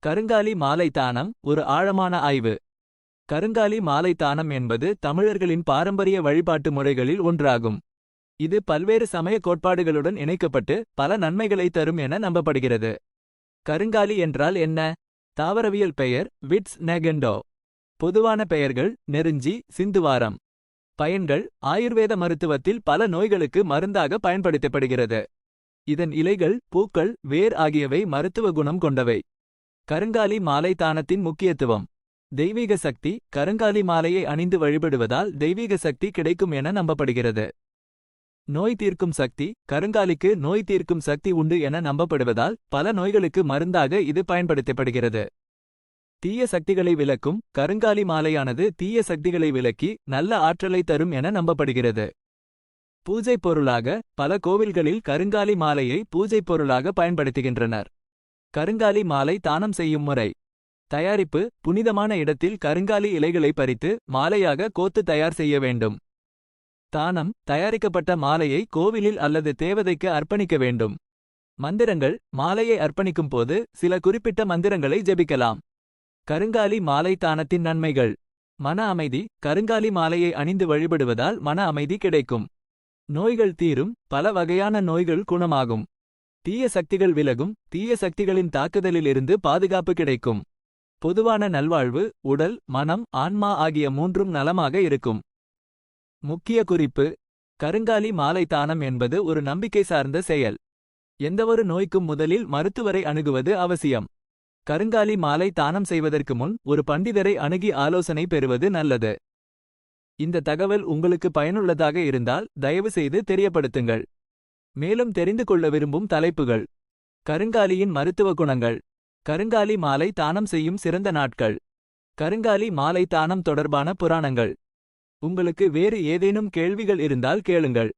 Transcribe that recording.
கருங்காலி மாலை தானம் ஒரு ஆழமான ஆய்வு. கருங்காலி மாலை தானம் என்பது தமிழர்களின் பாரம்பரிய வழிபாட்டு முறைகளில் ஒன்றாகும். இது பல்வேறு சமய கோட்பாடுகளுடன் இணைக்கப்பட்டு பல நன்மைகளை தரும் என நம்பப்படுகிறது. கருங்காலி என்றால் என்ன? தாவரவியல் பெயர் விட்ஸ் நெகண்டோ. பொதுவான பெயர்கள் நெருஞ்சி, சிந்துவாரம். பயன்கள் ஆயுர்வேத மருத்துவத்தில் பல நோய்களுக்கு மருந்தாக பயன்படுத்தப்படுகிறது. இதன் இலைகள், பூக்கள், வேர் ஆகியவை மருத்துவ குணம் கொண்டவை. கருங்காலி மாலை தானத்தின் முக்கியத்துவம். தெய்வீக சக்தி. கருங்காலி மாலையை அணிந்து வழிபடுவதால் தெய்வீக சக்தி கிடைக்கும் என நம்பப்படுகிறது. நோய் தீர்க்கும் சக்தி. கருங்காலிக்கு நோய் தீர்க்கும் சக்தி உண்டு என நம்பப்படுவதால் பல நோய்களுக்கு மருந்தாக இது பயன்படுத்தப்படுகிறது. தீய சக்திகளை விலக்கும். கருங்காலி மாலையானது தீய சக்திகளை விலக்கி நல்ல ஆற்றலை தரும் என நம்பப்படுகிறது. பூஜை பொருளாக பல கோவில்களில் கருங்காலி மாலையை பூஜை பொருளாக பயன்படுத்துகின்றனர். கருங்காலி மாலை தானம் செய்யும் முறை. தயாரிப்பு. புனிதமான இடத்தில் கருங்காலி இலைகளை பறித்து மாலையாக கோத்து தயார் செய்ய வேண்டும். தானம். தயாரிக்கப்பட்ட மாலையை கோவிலில் அல்லது தேவதைக்கு அர்ப்பணிக்க வேண்டும். மந்திரங்கள். மாலையை அர்ப்பணிக்கும் போது சில குறிப்பிட்ட மந்திரங்களை ஜெபிக்கலாம். கருங்காலி மாலை தானத்தின் நன்மைகள். மன அமைதி. கருங்காலி மாலையை அணிந்து வழிபடுவதால் மன அமைதி கிடைக்கும். நோய்கள் தீரும். பல வகையான நோய்கள் குணமாகும். தீய சக்திகள் விலகும். தீய சக்திகளின் தாக்குதலிலிருந்து பாதுகாப்பு கிடைக்கும். பொதுவான நல்வாழ்வு. உடல், மனம், ஆன்மா ஆகிய மூன்றும் நலமாக இருக்கும். முக்கிய குறிப்பு. கருங்காலி மாலை தானம் என்பது ஒரு நம்பிக்கை சார்ந்த செயல். எந்தவொரு நோய்க்கும் முதலில் மருத்துவரை அணுகுவது அவசியம். கருங்காலி மாலை தானம் செய்வதற்கு முன் ஒரு பண்டிதரை அணுகி ஆலோசனை பெறுவது நல்லது. இந்த தகவல் உங்களுக்கு பயனுள்ளதாக இருந்தால் தயவு செய்து தெரியப்படுத்துங்கள். மேலும் தெரிந்து கொள்ள விரும்பும் தலைப்புகள். கருங்காலியின் மருத்துவ குணங்கள். கருங்காலி மாலை தானம் செய்யும் சிறந்த நாட்கள். கருங்காலி மாலை தானம் தொடர்பான புராணங்கள். உங்களுக்கு வேறு ஏதேனும் கேள்விகள் இருந்தால் கேளுங்கள்.